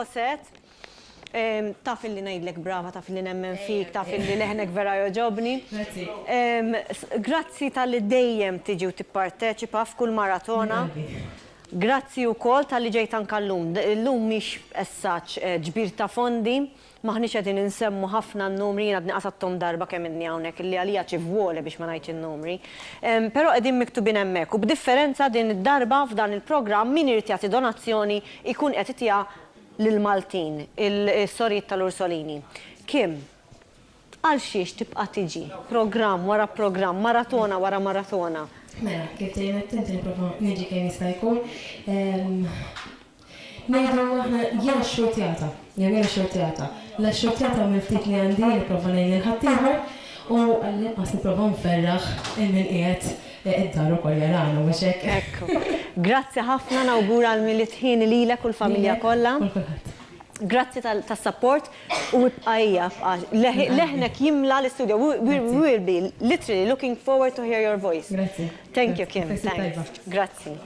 Set, taf illi ngħidlek brava, taf illi nemmen fik, taf illi leħnek vera joġobni. Grazzi tal-li dejjem tiġi u tipparteċipa f'kull maratona. Grazzi wkoll tal-li ġejt anke llum. Llum mhix essaċ ġbir ta' fondi, maħniex qegħdin insemmu ħafna n-numri, jiena bniqasatthom darba kemm inni hawnhekk illi għalija ċivwoli biex ma ngħidx in-numri. Però qegħdin miktubin hemmhekk u b'differenza din id-darba f'dan il-programm min irid jagħti donazzjoni ikun qed itija lil-Maltin, il-Sorijiet tal-Ursolini. Kim, għal xiex tibqa' tiġi programm wara programm, maratona wara maratona. Mela, kif tgħinet inti nipprova niġi kemm jista' jkun. Ngħidu aħna jiena xortjata, jiena xortjata. La xortjata mill-ftit li għandi nipprova ngħid il-ħaddieħor u għall-inqas nipprova nferraħ il-min qiegħed id-dar ukoll jarana mhux hekk. Ekku. Grazzi ħafna nawgura l-militħin lilek u l-familja kollha. Grazzi tas-support u bqajja leħnek jimla l-studio. We will be literally looking forward to hear your voice. Grazzi. Thank you, Kim. Thanks. Grazzi.